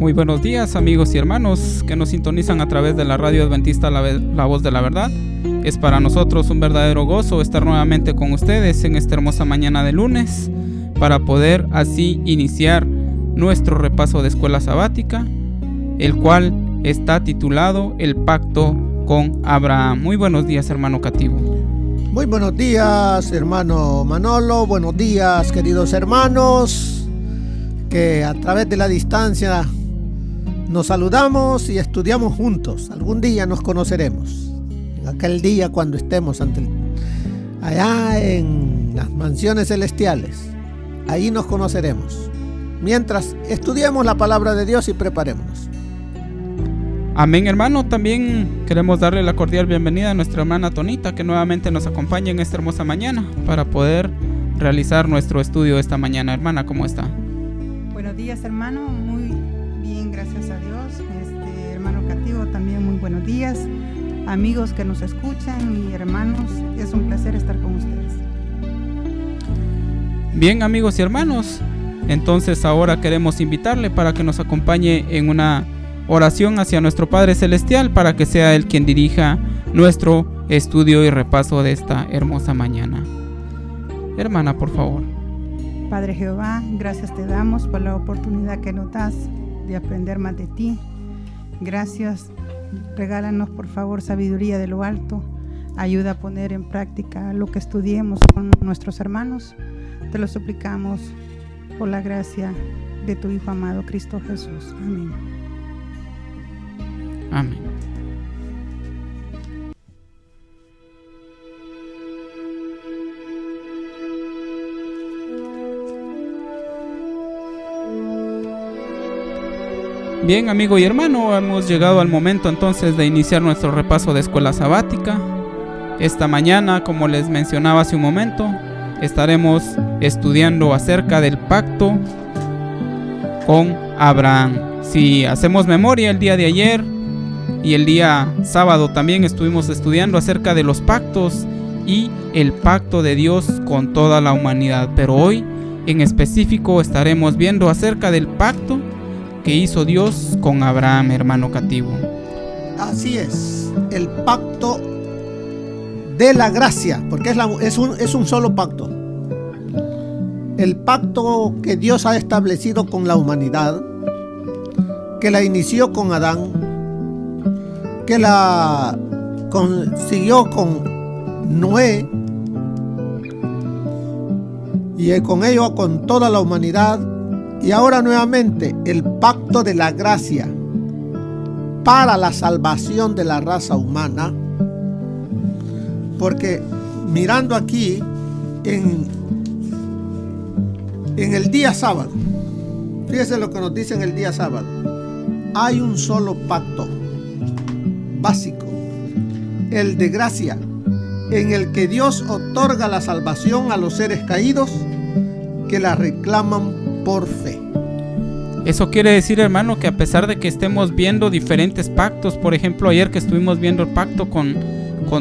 Muy buenos días, amigos y hermanos que nos sintonizan a través de la radio adventista La Voz de la Verdad. Es para nosotros un verdadero gozo estar nuevamente con ustedes en esta hermosa mañana de lunes para poder así iniciar nuestro repaso de escuela sabática, el cual está titulado El Pacto con Abraham. Muy buenos días, hermano Cativo. Muy buenos días, hermano Manolo. Buenos días, queridos hermanos, que a través de la distancia nos saludamos y estudiamos juntos. Algún día nos conoceremos. En aquel día cuando estemos allá en las mansiones celestiales, ahí nos conoceremos. Mientras estudiemos la palabra de Dios y preparémonos. Amén, hermano. También queremos darle la cordial bienvenida a nuestra hermana Tonita, que nuevamente nos acompaña en esta hermosa mañana para poder realizar nuestro estudio esta mañana. Hermana, ¿cómo está? Buenos días, hermano. Muy bien, gracias a Dios. Hermano Cativo, también muy buenos días. Amigos que nos escuchan y hermanos, es un placer estar con ustedes. Bien, amigos y hermanos, entonces ahora queremos invitarle para que nos acompañe en una oración hacia nuestro Padre Celestial para que sea Él quien dirija nuestro estudio y repaso de esta hermosa mañana. Hermana, por favor. Padre Jehová, gracias te damos por la oportunidad que nos das de aprender más de ti. Gracias, regálanos por favor sabiduría de lo alto. Ayuda a poner en práctica lo que estudiemos con nuestros hermanos. Te lo suplicamos por la gracia de tu Hijo amado Cristo Jesús. Amén. Amén. Bien, amigo y hermano, hemos llegado al momento entonces de iniciar nuestro repaso de escuela sabática. Esta mañana, como les mencionaba hace un momento, estaremos estudiando acerca del pacto con Abraham. Si hacemos memoria, el día de ayer y el día sábado también estuvimos estudiando acerca de los pactos y el pacto de Dios con toda la humanidad. Pero hoy en específico estaremos viendo acerca del pacto que hizo Dios con Abraham, hermano Cativo. Así es, el pacto de la gracia, porque es un solo pacto. El pacto que Dios ha establecido con la humanidad, que la inició con Adán, que la consiguió con Noé y con ello con toda la humanidad. Y ahora nuevamente el pacto de la gracia para la salvación de la raza humana. Porque mirando aquí en el día sábado, fíjese lo que nos dice en el día sábado. Hay un solo pacto básico, el de gracia, en el que Dios otorga la salvación a los seres caídos que la reclaman por fe. Eso quiere decir, hermano, que a pesar de que estemos viendo diferentes pactos, por ejemplo, ayer que estuvimos viendo el pacto con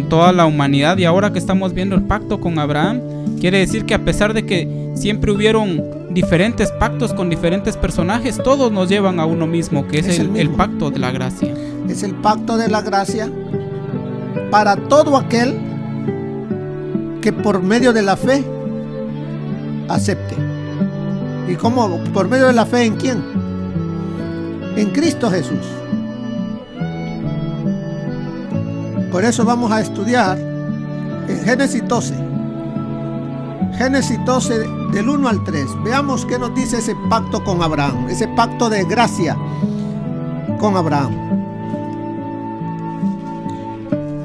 toda la humanidad y ahora que estamos viendo el pacto con Abraham, quiere decir que a pesar de que siempre hubieron diferentes pactos con diferentes personajes, todos nos llevan a uno mismo, que es el pacto de la gracia. Es el pacto de la gracia para todo aquel que por medio de la fe acepte. ¿Y cómo? ¿Por medio de la fe en quién? En Cristo Jesús. Por eso vamos a estudiar en Génesis 12. Génesis 12 del 1 al 3. Veamos qué nos dice ese pacto con Abraham, ese pacto de gracia con Abraham.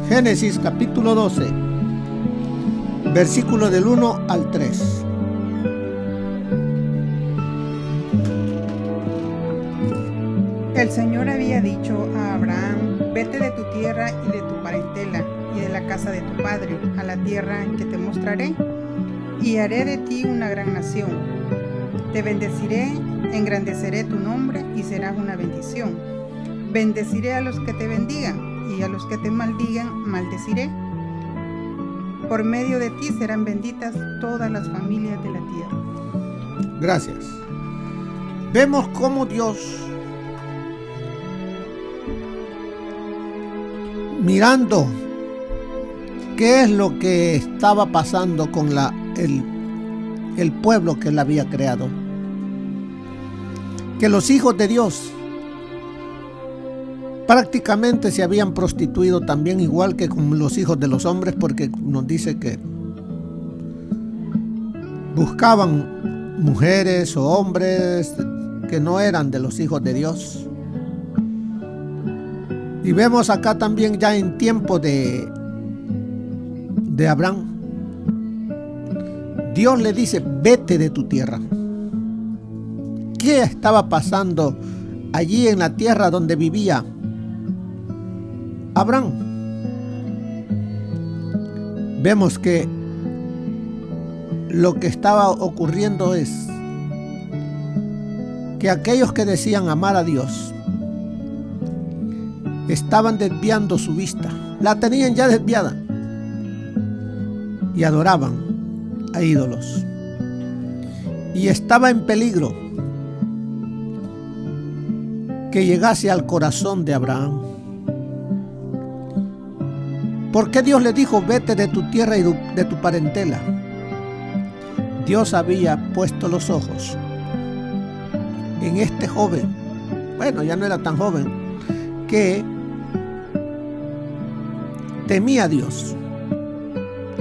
Génesis capítulo 12, versículo del 1 al 3. El Señor había dicho a Abraham: vete de tu tierra y de tu parentela y de la casa de tu padre a la tierra que te mostraré, y haré de ti una gran nación. Te bendeciré, engrandeceré tu nombre y serás una bendición. Bendeciré a los que te bendigan y a los que te maldigan maldeciré. Por medio de ti serán benditas todas las familias de la tierra. Gracias. Vemos cómo Dios mirando qué es lo que estaba pasando con el pueblo que él había creado. Que los hijos de Dios prácticamente se habían prostituido también, igual que con los hijos de los hombres, porque nos dice que buscaban mujeres o hombres que no eran de los hijos de Dios. Y vemos acá también ya en tiempo de Abraham, Dios le dice: vete de tu tierra. ¿Qué estaba pasando allí en la tierra donde vivía Abraham? Vemos que lo que estaba ocurriendo es que aquellos que decían amar a Dios estaban desviando su vista, la tenían ya desviada y adoraban a ídolos, y estaba en peligro que llegase al corazón de Abraham. ¿Por qué Dios le dijo: vete de tu tierra y de tu parentela? Dios había puesto los ojos en este joven, bueno, ya no era tan joven, que temía a Dios.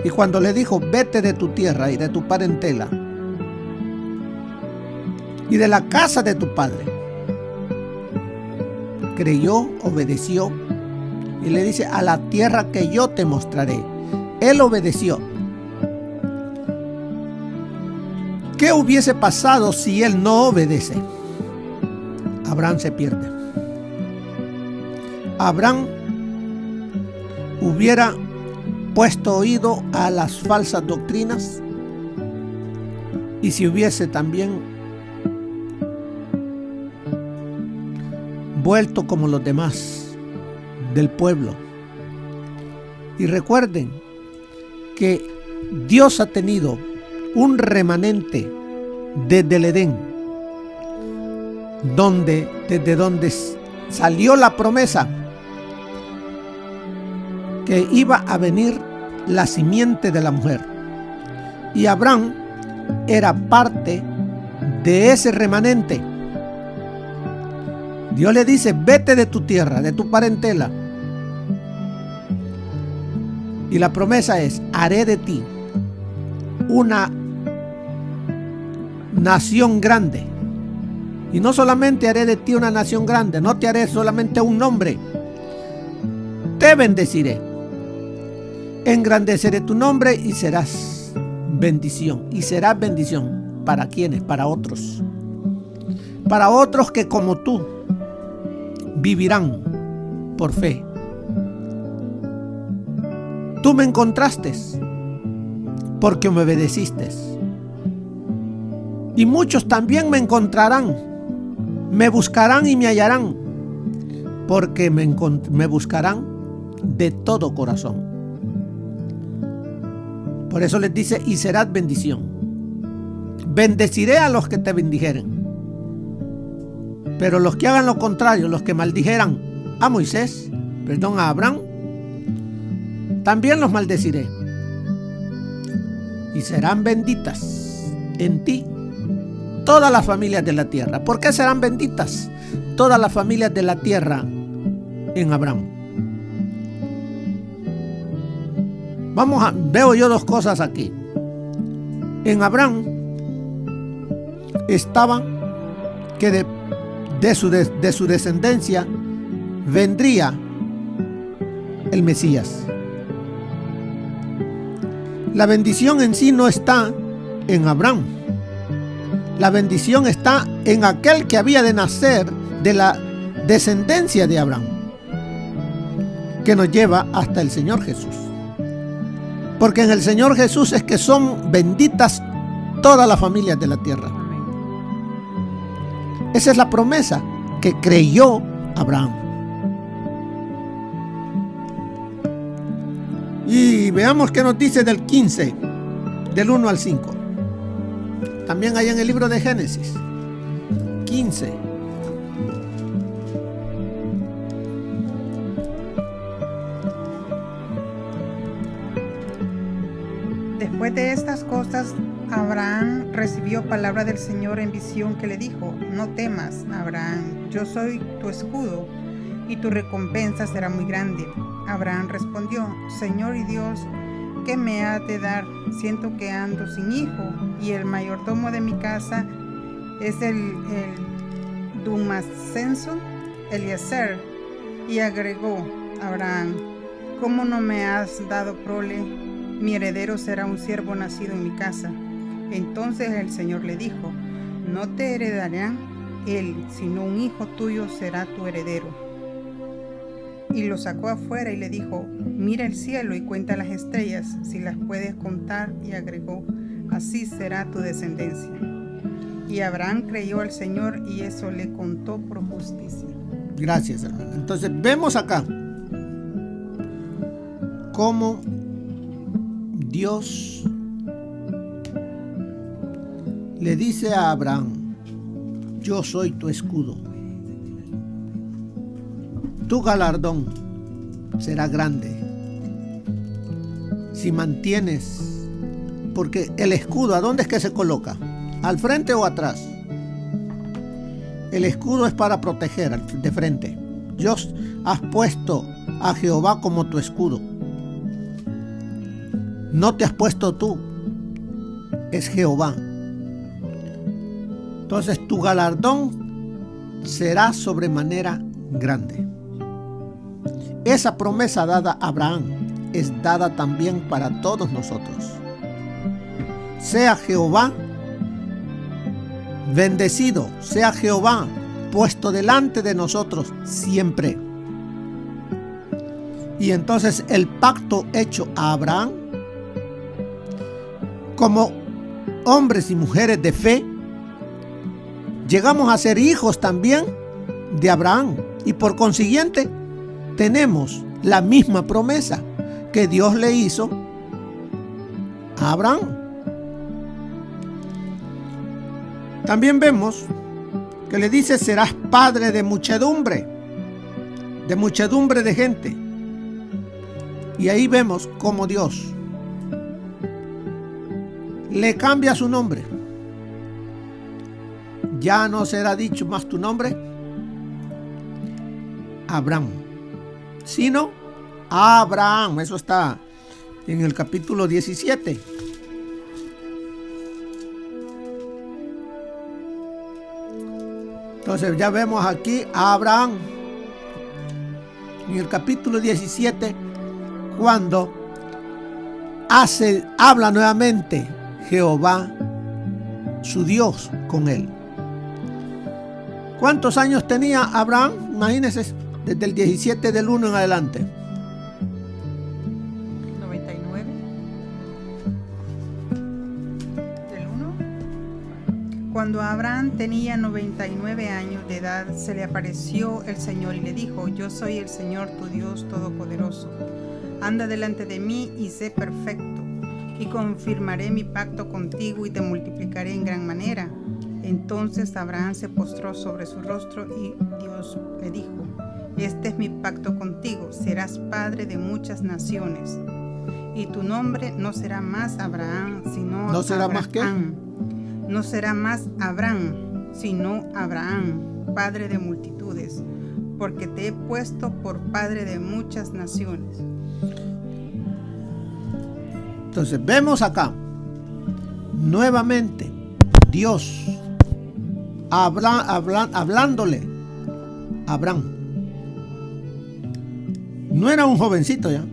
Y cuando le dijo: vete de tu tierra y de tu parentela y de la casa de tu padre, creyó, obedeció, y le dice: a la tierra que yo te mostraré. Él obedeció. ¿Qué hubiese pasado si él no obedece? Abraham se pierde. Abraham hubiera puesto oído a las falsas doctrinas, y si hubiese también vuelto como los demás del pueblo. Y recuerden que Dios ha tenido un remanente desde el Edén, desde donde salió la promesa que iba a venir la simiente de la mujer, y Abraham era parte de ese remanente. Dios le dice: vete de tu tierra, de tu parentela, y la promesa es: haré de ti una nación grande. Y no solamente haré de ti una nación grande, no te haré solamente un nombre, te bendeciré, engrandeceré tu nombre y serás bendición. Y serás bendición. ¿Para quiénes? Para otros. Para otros que como tú vivirán por fe. Tú me encontraste porque me obedeciste. Y muchos también me encontrarán, me buscarán y me hallarán, porque me buscarán de todo corazón. Por eso les dice: y serás bendición. Bendeciré a los que te bendijeren. Pero los que hagan lo contrario, los que maldijeran a Moisés, a Abraham, también los maldeciré. Y serán benditas en ti todas las familias de la tierra. ¿Por qué serán benditas todas las familias de la tierra en Abraham? Veo yo dos cosas aquí. En Abraham estaba que de su descendencia vendría el Mesías. La bendición en sí no está en Abraham. La bendición está en aquel que había de nacer de la descendencia de Abraham, que nos lleva hasta el Señor Jesús. Porque en el Señor Jesús es que son benditas todas las familias de la tierra. Esa es la promesa que creyó Abraham. Y veamos qué nos dice del 15, del 1 al 5. También hay en el libro de Génesis 15. Después de estas cosas, Abraham recibió palabra del Señor en visión que le dijo: no temas, Abraham, yo soy tu escudo y tu recompensa será muy grande. Abraham respondió: Señor y Dios, ¿qué me has de dar? Siento que ando sin hijo y el mayordomo de mi casa es el Dumascenso Eliezer. Y agregó Abraham: ¿cómo no me has dado prole? Mi heredero será un siervo nacido en mi casa. Entonces el Señor le dijo: no te heredará él, sino un hijo tuyo será tu heredero. Y lo sacó afuera y le dijo: mira el cielo y cuenta las estrellas, si las puedes contar. Y agregó: así será tu descendencia. Y Abraham creyó al Señor y eso le contó por justicia. Gracias, hermano. Entonces vemos acá cómo Dios le dice a Abraham: yo soy tu escudo, tu galardón será grande si mantienes, porque el escudo, ¿a dónde es que se coloca? ¿Al frente o atrás? El escudo es para proteger de frente. Dios has puesto a Jehová como tu escudo. No te has puesto tú, es Jehová. Entonces tu galardón será sobremanera grande. Esa promesa dada a Abraham es dada también para todos nosotros. Sea Jehová bendecido, sea Jehová puesto delante de nosotros siempre. Y entonces el pacto hecho a Abraham, como hombres y mujeres de fe, llegamos a ser hijos también de Abraham y por consiguiente tenemos la misma promesa que Dios le hizo a Abraham. También vemos que le dice: serás padre de muchedumbre de gente. Y ahí vemos cómo Dios le cambia su nombre. Ya no será dicho más tu nombre Abraham, sino Abraham. Eso está en el capítulo 17. Entonces ya vemos aquí a Abraham en el capítulo 17 cuando habla nuevamente Jehová, su Dios, con él. ¿Cuántos años tenía Abraham? Imagínense, desde el 17 del 1 en adelante. 99. ¿Del 1? Cuando Abraham tenía 99 años de edad, se le apareció el Señor y le dijo: yo soy el Señor tu Dios Todopoderoso. Anda delante de mí y sé perfecto, y confirmaré mi pacto contigo y te multiplicaré en gran manera. Entonces Abraham se postró sobre su rostro y Dios le dijo: este es mi pacto contigo, serás padre de muchas naciones. Y tu nombre no será más Abraham, sino ¿No será Abraham. más qué? No será más Abraham, sino Abraham, padre de multitudes, porque te he puesto por padre de muchas naciones. Entonces vemos acá nuevamente Dios hablándole a Abraham. No era un jovencito ya,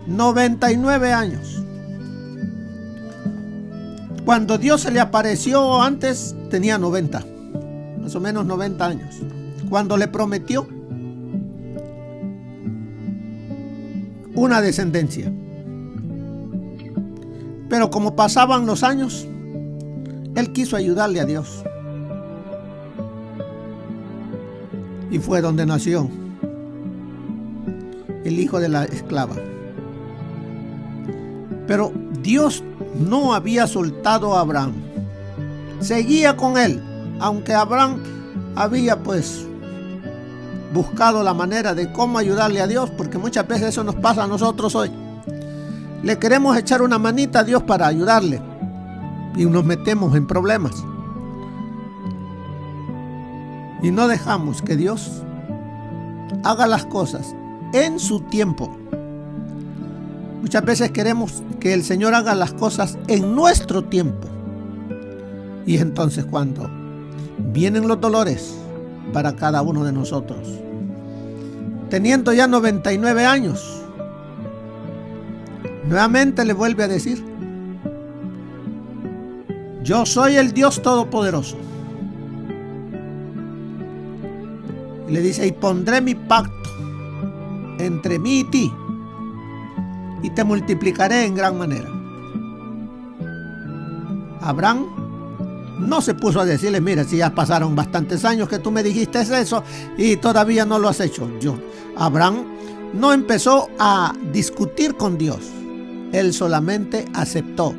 99 años. Cuando Dios se le apareció antes tenía 90, más o menos 90 años. Cuando le prometió una descendencia. Pero como pasaban los años, él quiso ayudarle a Dios. Y fue donde nació el hijo de la esclava. Pero Dios no había soltado a Abraham. Seguía con él, aunque Abraham había buscado la manera de cómo ayudarle a Dios, porque muchas veces eso nos pasa a nosotros hoy. le queremos echar una manita a Dios para ayudarle y nos metemos en problemas. Y no dejamos que Dios haga las cosas en su tiempo. Muchas veces queremos que el Señor haga las cosas en nuestro tiempo. Y entonces cuando vienen los dolores para cada uno de nosotros, teniendo ya 99 años, nuevamente le vuelve a decir: yo soy el Dios Todopoderoso. Y le dice: y pondré mi pacto entre mí y ti, y te multiplicaré en gran manera. Abraham no se puso a decirle: mira, si ya pasaron bastantes años que tú me dijiste eso y todavía no lo has hecho. Abraham no empezó a discutir con Dios. Él solamente aceptó.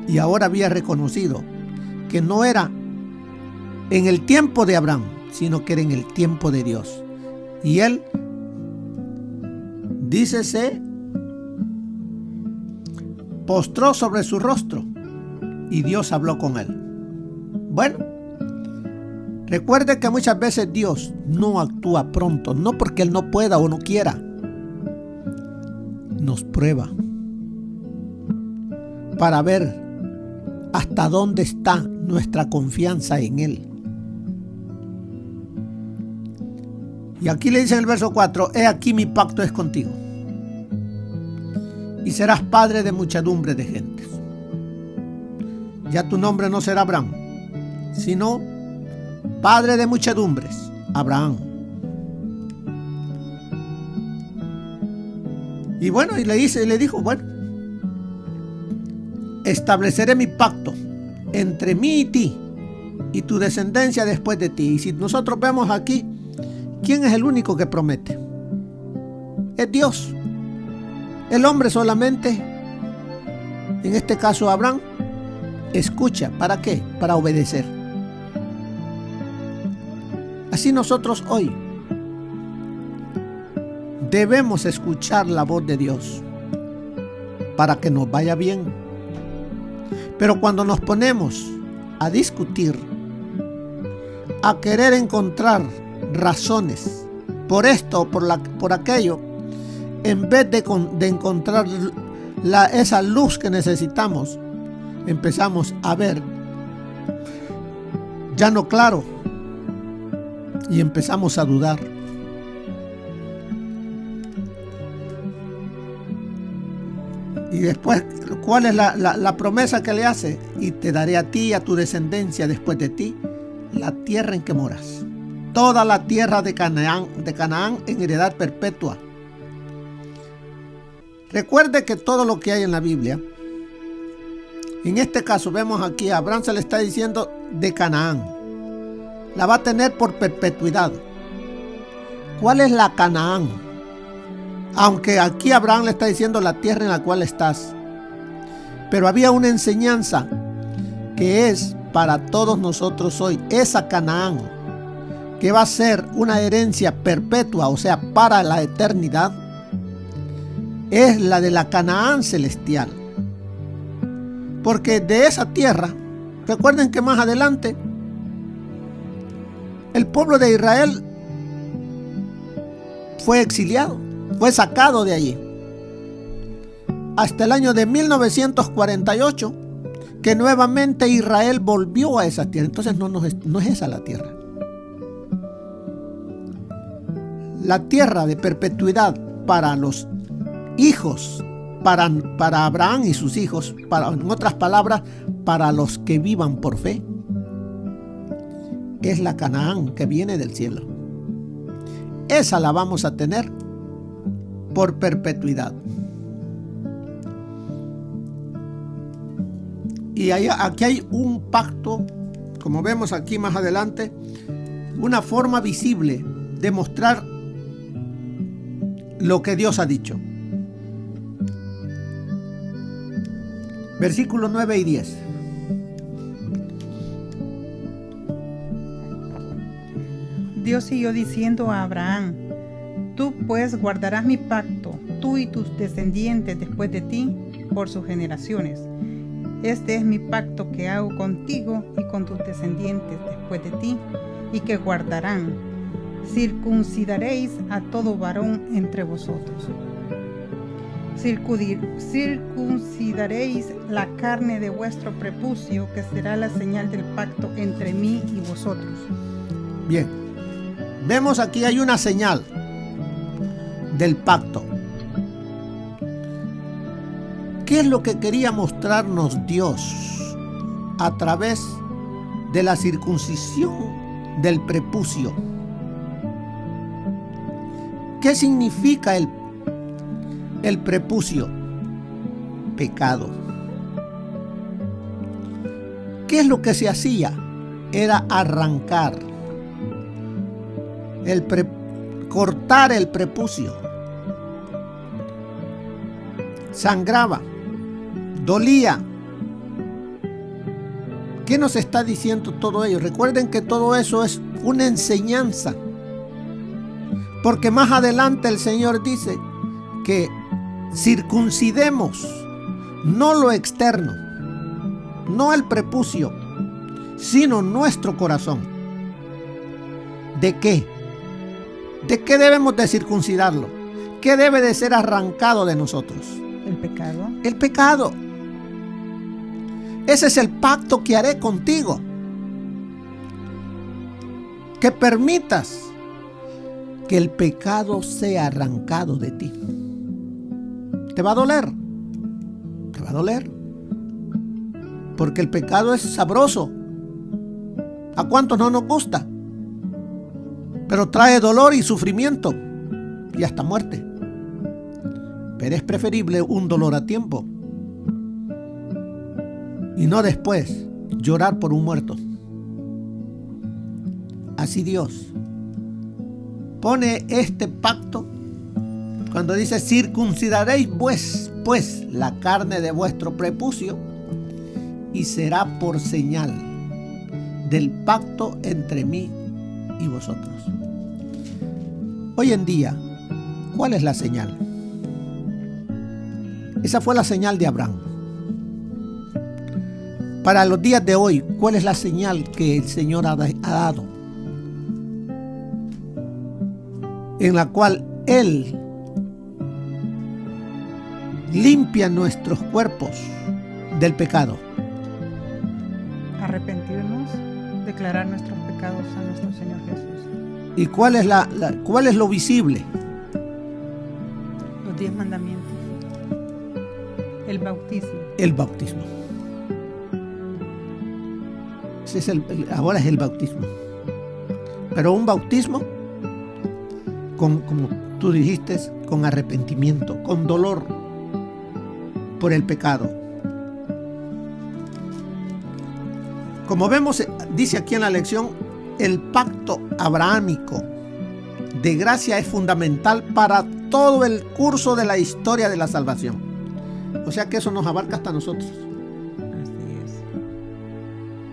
Y ahora había reconocido que no era en el tiempo de Abraham, sino que era en el tiempo de Dios. Y él, dícese, postró sobre su rostro y Dios habló con él. Bueno, recuerde que muchas veces Dios no actúa pronto, no porque Él no pueda o no quiera. Nos prueba para ver hasta dónde está nuestra confianza en Él. Y aquí le dice en el verso 4: he aquí mi pacto es contigo, y serás padre de muchedumbre de gentes. Ya tu nombre no será Abraham, sino padre de muchedumbres, Abraham. Y bueno, y le dijo: bueno, estableceré mi pacto entre mí y ti, y tu descendencia después de ti. Y si nosotros vemos aquí, ¿quién es el único que promete? Es Dios. El hombre solamente, en este caso Abraham, escucha. ¿Para qué? Para obedecer. Así nosotros hoy debemos escuchar la voz de Dios para que nos vaya bien. Pero cuando nos ponemos a discutir, a querer encontrar razones por esto o por aquello, en vez de encontrar esa luz que necesitamos, empezamos a ver ya no claro y empezamos a dudar. Y después, ¿cuál es la promesa que le hace? Y te daré a ti y a tu descendencia después de ti la tierra en que moras, toda la tierra de Canaán en heredad perpetua. Recuerde que todo lo que hay en la Biblia, en este caso vemos aquí a Abraham se le está diciendo de Canaán, la va a tener por perpetuidad. ¿Cuál es la Canaán? Aunque aquí Abraham le está diciendo la tierra en la cual estás, pero había una enseñanza que es para todos nosotros hoy. Esa Canaán, que va a ser una herencia perpetua, o sea, para la eternidad, es la de la Canaán celestial. Porque de esa tierra, recuerden que más adelante, el pueblo de Israel fue exiliado, fue sacado de allí. Hasta el año de 1948, que nuevamente Israel volvió a esa tierra. Entonces no es esa la tierra. La tierra de perpetuidad para los hijos, para Abraham y sus hijos, en otras palabras, para los que vivan por fe, es la Canaán que viene del cielo. Esa la vamos a tener por perpetuidad. Y aquí hay un pacto, como vemos aquí más adelante, una forma visible de mostrar lo que Dios ha dicho. Versículos 9 y 10. Dios siguió diciendo a Abraham: tú pues guardarás mi pacto tú y tus descendientes después de ti, por sus generaciones. Este es mi pacto que hago contigo y con tus descendientes después de ti, y que guardarán. Circuncidaréis a todo varón entre vosotros. Circuncidaréis la carne de vuestro prepucio, que será la señal del pacto entre mí y vosotros. Bien, vemos aquí hay una señal del pacto. ¿Qué es lo que quería mostrarnos Dios a través de la circuncisión del prepucio? ¿Qué significa el prepucio? Pecado. ¿Qué es lo que se hacía? Era arrancar, cortar el prepucio. Sangraba, dolía. ¿Qué nos está diciendo todo ello? Recuerden que todo eso es una enseñanza, porque más adelante el Señor dice que circuncidemos no lo externo, no el prepucio, sino nuestro corazón. ¿De qué? ¿De qué debemos de circuncidarlo? ¿Qué debe de ser arrancado de nosotros? El pecado. El pecado. Ese es el pacto que haré contigo. Que permitas que el pecado sea arrancado de ti. ¿Te va a doler? Te va a doler. Porque el pecado es sabroso. ¿A cuántos no nos gusta? Pero trae dolor y sufrimiento y hasta muerte. Pero es preferible un dolor a tiempo y no después llorar por un muerto. Así Dios pone este pacto cuando dice: circuncidaréis pues la carne de vuestro prepucio, y será por señal del pacto entre mí y vosotros. Hoy en día, ¿cuál es la señal? Esa fue la señal de Abraham. Para los días de hoy, ¿cuál es la señal que el Señor ha dado? En la cual Él limpia nuestros cuerpos del pecado. Arrepentirnos, declarar nuestros pecados a nuestro Señor Jesús. ¿Y cuál es cuál es lo visible? Los 10 mandamientos. El bautismo. El bautismo. Ese es ahora es el bautismo. Pero un bautismo como tú dijiste, con arrepentimiento, con dolor por el pecado. Como vemos, dice aquí en la lección, el pacto abrahámico de gracia es fundamental para todo el curso de la historia de la salvación. O sea que eso nos abarca hasta nosotros. Así es.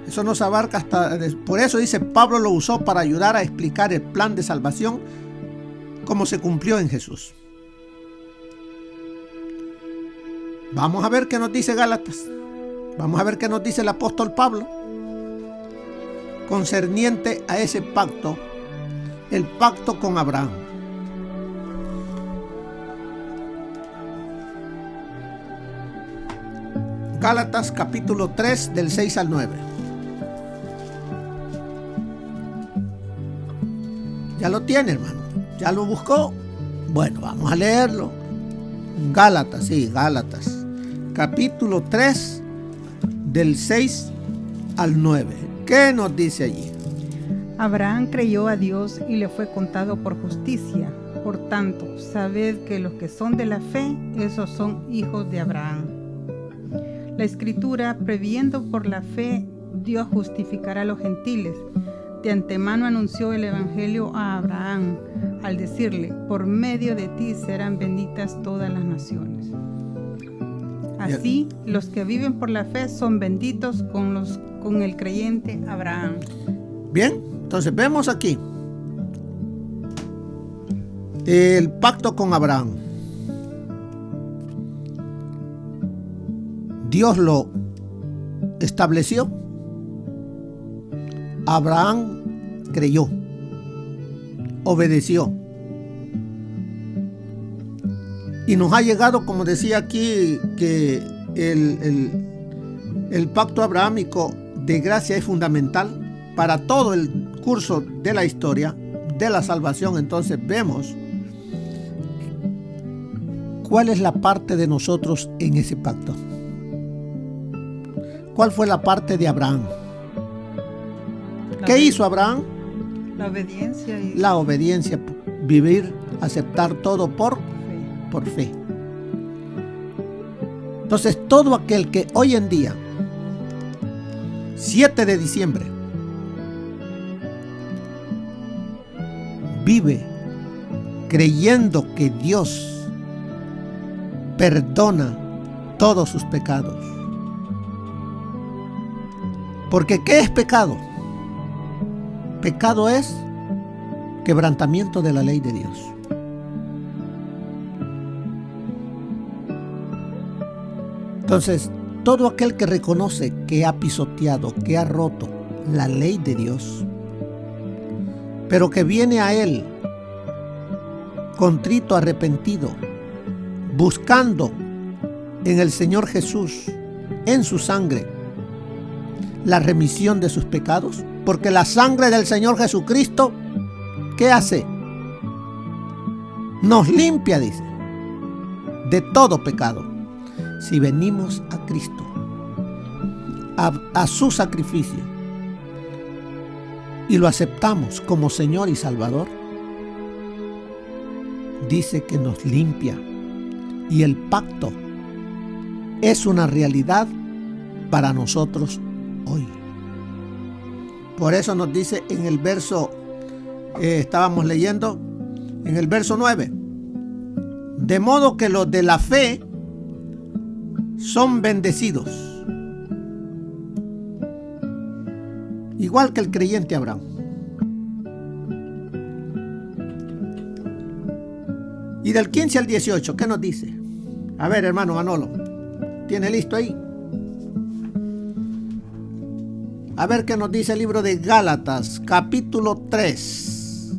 Eso nos abarca hasta... Por eso dice, Pablo lo usó para ayudar a explicar el plan de salvación como se cumplió en Jesús. Vamos a ver qué nos dice Gálatas. Vamos a ver qué nos dice el apóstol Pablo concerniente a ese pacto, el pacto con Abraham. Gálatas capítulo 3 del 6 al 9. Ya lo tiene, hermano. ¿Ya lo buscó? Bueno, vamos a leerlo. Gálatas, sí, Gálatas. Capítulo 3 del 6 al 9. ¿Qué nos dice allí? Abraham creyó a Dios y le fue contado por justicia. Por tanto, sabed que los que son de la fe, esos son hijos de Abraham. La Escritura, previendo por la fe, Dios justificará a los gentiles. De antemano anunció el Evangelio a Abraham, al decirle, por medio de ti serán benditas todas las naciones. Así, los que viven por la fe son benditos con el creyente Abraham. Bien, entonces vemos aquí el pacto con Abraham. Dios lo estableció. Abraham creyó, obedeció. Y nos ha llegado, como decía aquí, que el pacto abrahámico de gracia es fundamental para todo el curso de la historia de la salvación. Entonces vemos cuál es la parte de nosotros en ese pacto. ¿Cuál fue la parte de Abraham? ¿Qué hizo Abraham? La obediencia. La obediencia, vivir, aceptar todo por fe. Entonces, todo aquel que hoy en día, 7 de diciembre, vive creyendo que Dios perdona todos sus pecados. Porque ¿qué es pecado? Pecado es quebrantamiento de la ley de Dios. Entonces, todo aquel que reconoce que ha pisoteado, que ha roto la ley de Dios, pero que viene a Él contrito, arrepentido, buscando en el Señor Jesús, en su sangre, la remisión de sus pecados, porque la sangre del Señor Jesucristo, ¿qué hace? Nos limpia, dice, de todo pecado. Si venimos a Cristo, a su sacrificio, y lo aceptamos como Señor y Salvador, dice que nos limpia, y el pacto es una realidad para nosotros hoy. Por eso nos dice en el verso, estábamos leyendo, en el verso 9, de modo que los de la fe son bendecidos, igual que el creyente Abraham. Y del 15 al 18, ¿qué nos dice? A ver, hermano Manolo, ¿tiene listo ahí? A ver qué nos dice el libro de Gálatas, capítulo 3,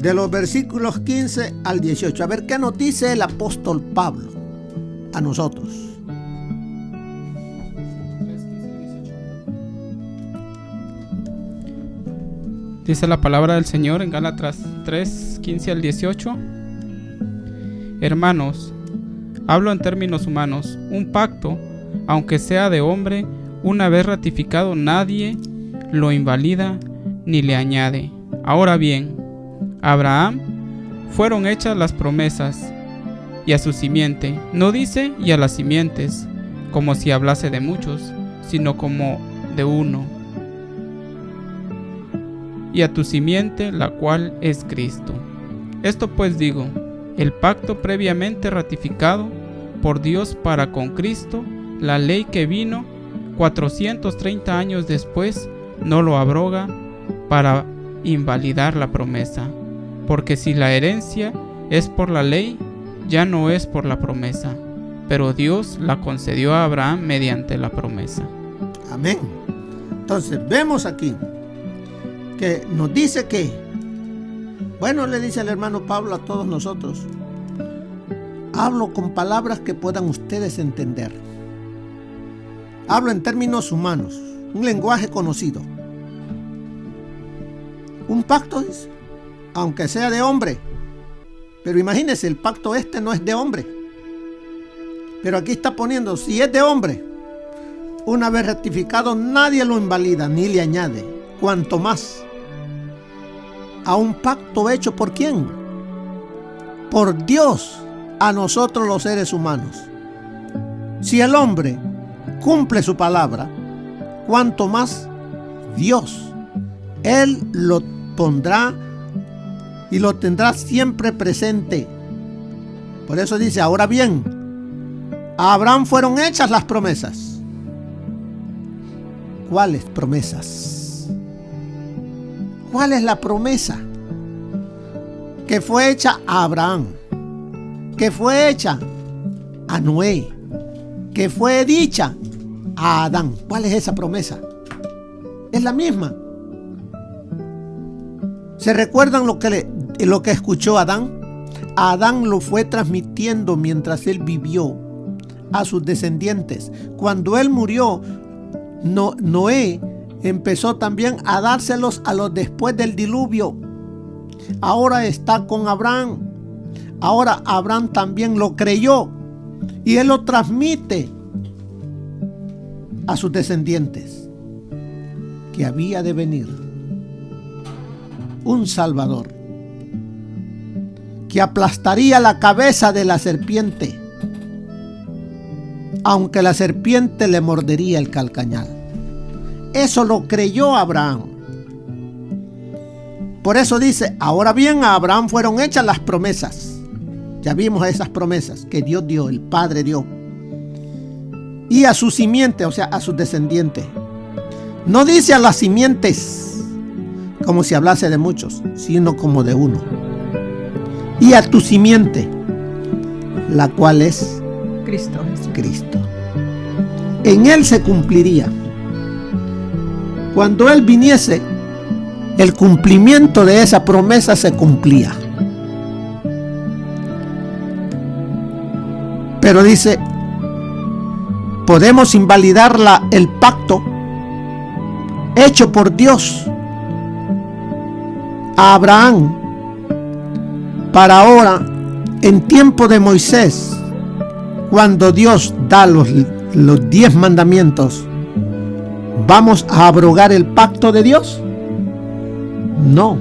de los versículos 15 al 18. A ver qué nos dice el apóstol Pablo a nosotros. Dice la palabra del Señor en Gálatas 3, 15 al 18. Hermanos, hablo en términos humanos. Un pacto, aunque sea de hombre, una vez ratificado, nadie lo invalida ni le añade. Ahora bien, a Abraham fueron hechas las promesas, y a su simiente. No dice y a las simientes, como si hablase de muchos, sino como de uno. Y a tu simiente, la cual es Cristo. Esto pues digo, el pacto previamente ratificado por Dios para con Cristo, la ley que vino 430 años después, no lo abroga para invalidar la promesa. Porque si la herencia es por la ley, ya no es por la promesa, pero Dios la concedió a Abraham mediante la promesa. Amén. Entonces vemos aquí que nos dice que, bueno, le dice el hermano Pablo a todos nosotros, hablo con palabras que puedan ustedes entender. Hablo en términos humanos, un lenguaje conocido. Un pacto, dice, aunque sea de hombre. Pero imagínense, el pacto este no es de hombre. Pero aquí está poniendo, si es de hombre, una vez ratificado, nadie lo invalida ni le añade. Cuanto más a un pacto hecho ¿por quién? Por Dios a nosotros los seres humanos. Si el hombre cumple su palabra, cuanto más Dios. Él lo pondrá y lo tendrá siempre presente. Por eso dice, ahora bien, a Abraham fueron hechas las promesas. ¿Cuáles promesas? ¿Cuál es la promesa que fue hecha a Abraham? Que fue hecha a Noé, que fue dicha a Adán. ¿Cuál es esa promesa? Es la misma. ¿Se recuerdan lo que escuchó Adán? Adán lo fue transmitiendo mientras él vivió a sus descendientes. Cuando él murió, Noé empezó también a dárselos a los después del diluvio. Ahora está con Abraham. Ahora Abraham también lo creyó y él lo transmite a sus descendientes, que había de venir un Salvador que aplastaría la cabeza de la serpiente, aunque la serpiente le mordería el calcañar. Eso lo creyó Abraham. Por eso dice, ahora bien, a Abraham fueron hechas las promesas. Ya vimos esas promesas que Dios dio, el Padre dio. Y a su simiente, o sea, a sus descendientes. No dice a las simientes, como si hablase de muchos, sino como de uno. Y a tu simiente, la cual es Cristo Jesús. Cristo. En él se cumpliría. Cuando él viniese, el cumplimiento de esa promesa se cumplía. Pero dice, podemos invalidar el pacto hecho por Dios a Abraham para ahora, en tiempo de Moisés, cuando Dios da los 10 mandamientos. ¿Vamos a abrogar el pacto de Dios? No.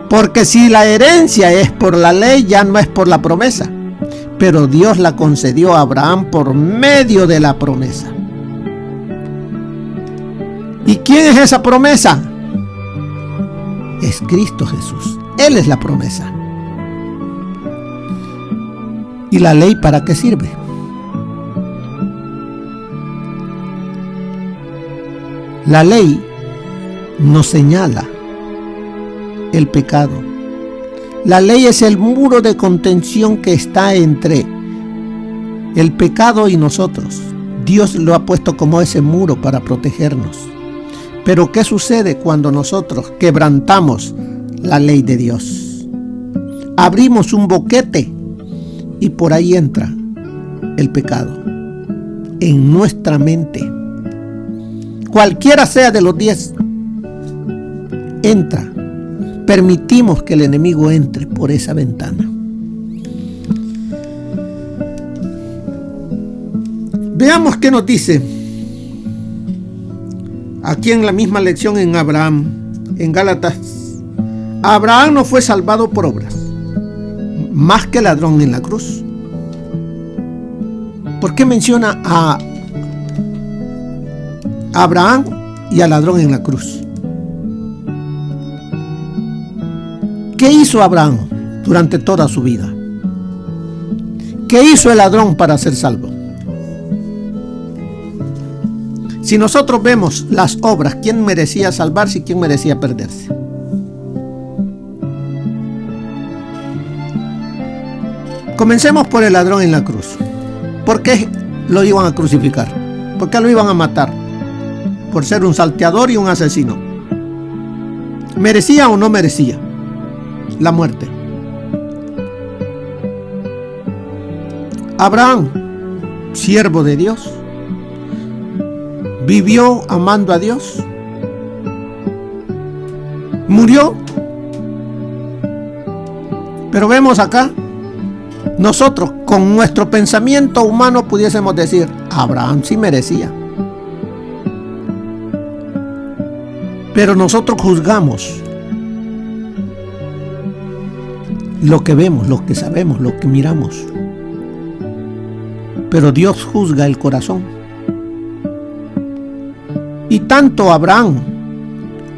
Porque si la herencia es por la ley, ya no es por la promesa. Pero Dios la concedió a Abraham por medio de la promesa. ¿Y quién es esa promesa? Es Cristo Jesús. Él es la promesa. ¿Y la ley para qué sirve? La ley nos señala el pecado. La ley es el muro de contención que está entre el pecado y nosotros. Dios lo ha puesto como ese muro para protegernos. Pero ¿qué sucede cuando nosotros quebrantamos la ley de Dios? Abrimos un boquete y por ahí entra el pecado en nuestra mente. Cualquiera sea de los 10, entra. Permitimos que el enemigo entre por esa ventana. Veamos qué nos dice aquí en la misma lección en Abraham, en Gálatas. Abraham no fue salvado por obras, más que ladrón en la cruz. ¿Por qué menciona a Abraham y al ladrón en la cruz? ¿Qué hizo Abraham durante toda su vida? ¿Qué hizo el ladrón para ser salvo? Si nosotros vemos las obras, ¿quién merecía salvarse y quién merecía perderse? Comencemos por el ladrón en la cruz. ¿Por qué lo iban a crucificar? ¿Por qué lo iban a matar? Por ser un salteador y un asesino. ¿Merecía o no merecía la muerte? Abraham, siervo de Dios, vivió amando a Dios, murió. Pero vemos acá, nosotros con nuestro pensamiento humano pudiésemos decir, Abraham sí merecía. Pero nosotros juzgamos lo que vemos, lo que sabemos, lo que miramos. Pero Dios juzga el corazón. Y tanto Abraham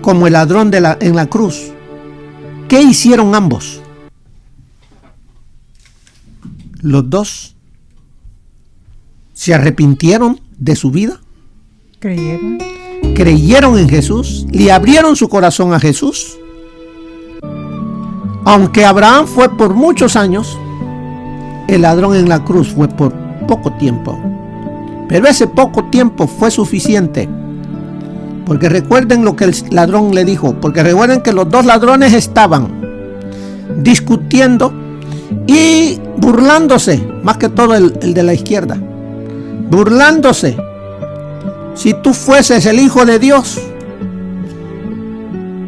como el ladrón en la cruz, ¿qué hicieron ambos? Los dos se arrepintieron de su vida. Creyeron en Jesús, le abrieron su corazón a Jesús. Aunque Abraham fue por muchos años, el ladrón en la cruz fue por poco tiempo. Pero ese poco tiempo fue suficiente. Porque recuerden lo que el ladrón le dijo. Porque recuerden que los dos ladrones estaban discutiendo y burlándose. Más que todo el de la izquierda. Burlándose. Si tú fueses el Hijo de Dios.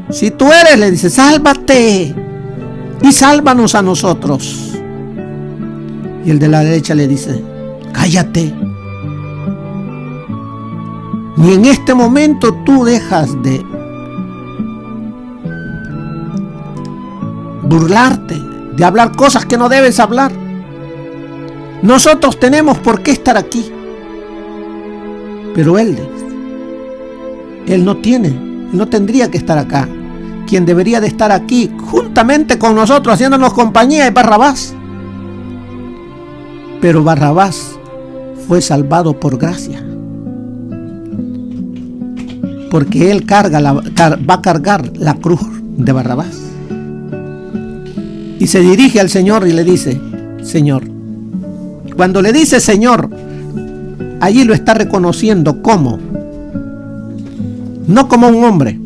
Si tú eres, le dice, sálvate. Y sálvanos a nosotros. Y el de la derecha le dice, cállate. Ni en este momento tú dejas de burlarte, de hablar cosas que no debes hablar. Nosotros tenemos por qué estar aquí. Pero él no tendría que estar acá. Quien debería de estar aquí juntamente con nosotros haciéndonos compañía es Barrabás. Pero Barrabás fue salvado por gracia. Porque él va a cargar la cruz de Barrabás. Y se dirige al Señor y le dice, Señor. Cuando le dice Señor, allí lo está reconociendo como, no como un hombre,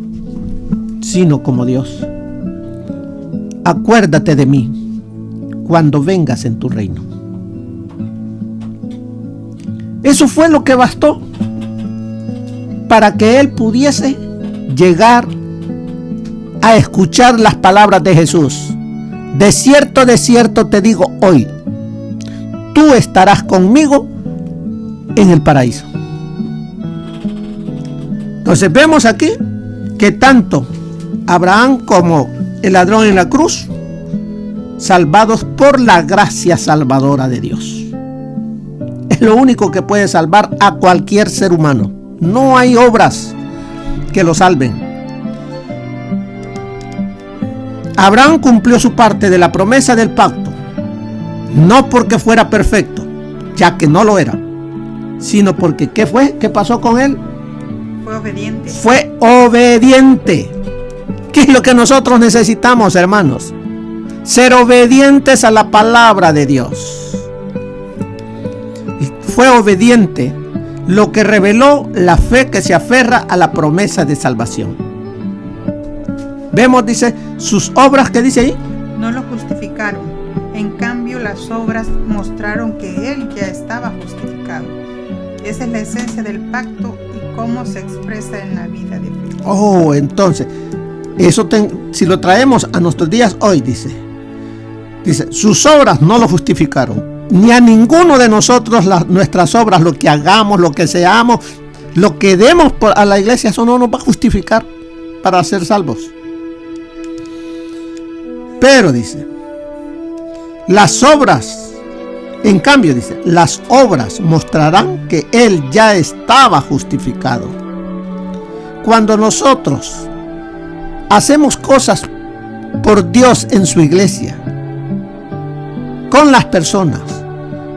sino como Dios. Acuérdate de mí cuando vengas en tu reino. Eso fue lo que bastó para que él pudiese llegar a escuchar las palabras de Jesús. De cierto te digo hoy, tú estarás conmigo en el paraíso. Entonces vemos aquí que tanto Abraham como el ladrón en la cruz, salvados por la gracia salvadora de Dios. Es lo único que puede salvar a cualquier ser humano. No hay obras que lo salven. Abraham cumplió su parte de la promesa del pacto, no porque fuera perfecto, ya que no lo era, sino porque ¿qué fue? ¿Qué pasó con él? Fue obediente. Fue obediente. ¿Qué es lo que nosotros necesitamos, hermanos? Ser obedientes a la palabra de Dios. Fue obediente, lo que reveló la fe que se aferra a la promesa de salvación. Vemos, dice, sus obras, ¿qué dice ahí? No lo justificaron. En cambio, las obras mostraron que él ya estaba justificado. Esa es la esencia del pacto y cómo se expresa en la vida de fe. Oh, entonces, eso si lo traemos a nuestros días hoy, dice, sus obras no lo justificaron. Ni a ninguno de nosotros nuestras obras, lo que hagamos, lo que seamos, lo que demos a la iglesia, eso no nos va a justificar para ser salvos. Pero dice, las obras, en cambio dice, las obras mostrarán que él ya estaba justificado. Cuando nosotros hacemos cosas por Dios en su iglesia, con las personas,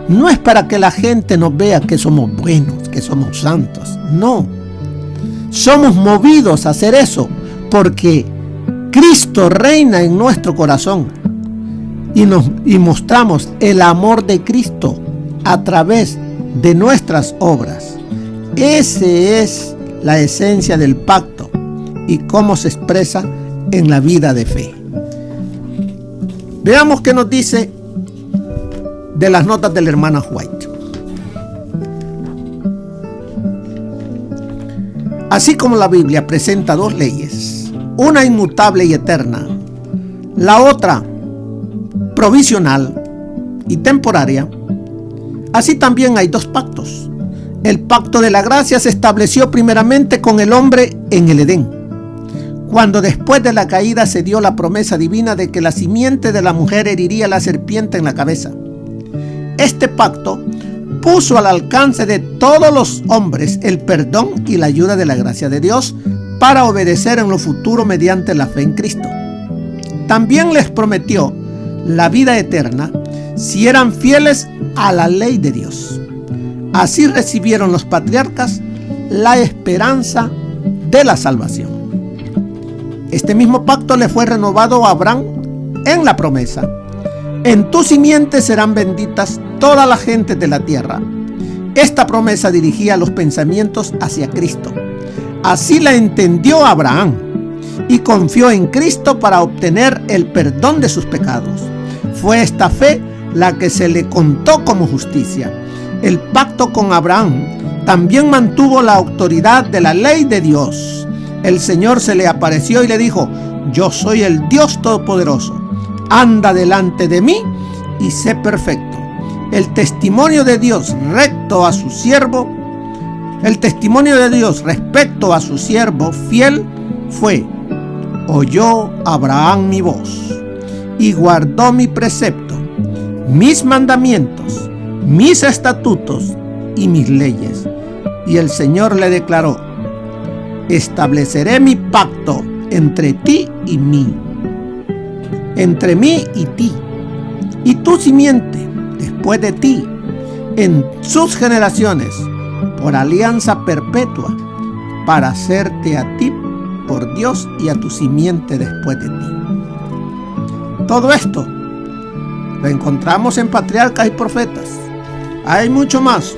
no es para que la gente nos vea que somos buenos, que somos santos. No. Somos movidos a hacer eso porque Cristo reina en nuestro corazón y mostramos el amor de Cristo a través de nuestras obras. Esa es la esencia del pacto y cómo se expresa en la vida de fe. Veamos qué nos dice de las notas de la hermana White. Así como la Biblia presenta dos leyes, una inmutable y eterna, la otra provisional y temporaria, así también hay dos pactos. El pacto de la gracia se estableció primeramente con el hombre en el Edén, cuando después de la caída se dio la promesa divina de que la simiente de la mujer heriría a la serpiente en la cabeza. Este pacto puso al alcance de todos los hombres el perdón y la ayuda de la gracia de Dios para obedecer en lo futuro mediante la fe en Cristo. También les prometió la vida eterna si eran fieles a la ley de Dios. Así recibieron los patriarcas la esperanza de la salvación. Este mismo pacto le fue renovado a Abraham en la promesa: en tu simiente serán benditas todas las gentes de la tierra. Esta promesa dirigía los pensamientos hacia Cristo. Así la entendió Abraham y confió en Cristo para obtener el perdón de sus pecados. Fue esta fe la que se le contó como justicia. El pacto con Abraham también mantuvo la autoridad de la ley de Dios. El Señor se le apareció y le dijo: yo soy el Dios Todopoderoso. Anda delante de mí y sé perfecto. El testimonio de Dios respecto a su siervo fiel fue: oyó Abraham mi voz y guardó mi precepto, mis mandamientos, mis estatutos y mis leyes. Y el Señor le declaró: estableceré mi pacto entre ti y mí, entre mí y ti, y tu simiente después de ti, en sus generaciones, por alianza perpetua, para hacerte a ti por Dios y a tu simiente después de ti. Todo esto lo encontramos en Patriarcas y Profetas. Hay mucho más.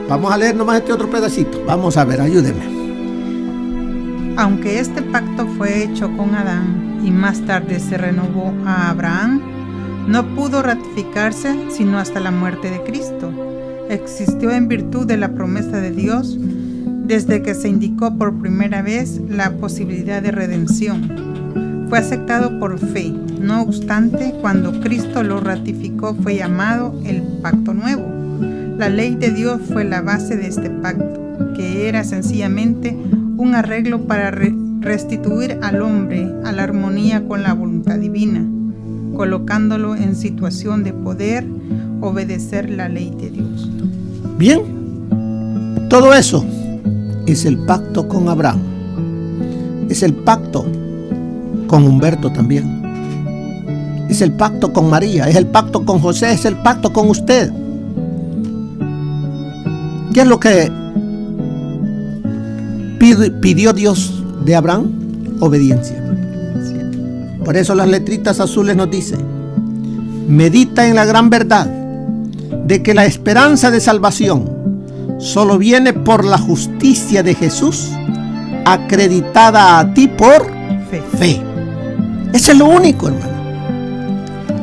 Vamos a leer nomás este otro pedacito. Vamos a ver, ayúdenme. Aunque este pacto fue hecho con Adán y más tarde se renovó a Abraham, no pudo ratificarse sino hasta la muerte de Cristo. Existió en virtud de la promesa de Dios desde que se indicó por primera vez la posibilidad de redención. Fue aceptado por fe. No obstante, cuando Cristo lo ratificó, fue llamado el Pacto Nuevo. La ley de Dios fue la base de este pacto, que era sencillamente un arreglo para restituir al hombre a la armonía con la voluntad divina, colocándolo en situación de poder obedecer la ley de Dios. Bien, todo eso es el pacto con Abraham, es el pacto con Humberto también, es el pacto con María, es el pacto con José, es el pacto con usted. ¿Qué es lo que pidió Dios de Abraham? Obediencia. Por eso las letritas azules nos dicen: medita en la gran verdad de que la esperanza de salvación solo viene por la justicia de Jesús, acreditada a ti por fe. Eso es lo único, hermano.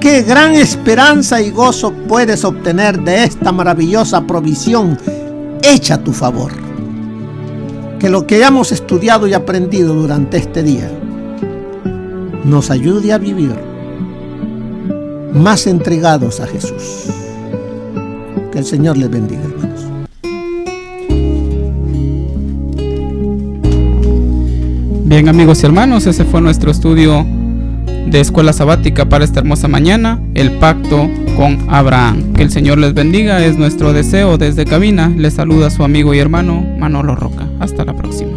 Qué gran esperanza y gozo puedes obtener de esta maravillosa provisión hecha a tu favor. Que lo que hayamos estudiado y aprendido durante este día nos ayude a vivir más entregados a Jesús. Que el Señor les bendiga, hermanos. Bien, amigos y hermanos, ese fue nuestro estudio de Escuela Sabática para esta hermosa mañana, el pacto con Abraham. Que el Señor les bendiga, es nuestro deseo desde cabina. Les saluda su amigo y hermano Manolo Roca. Hasta la próxima.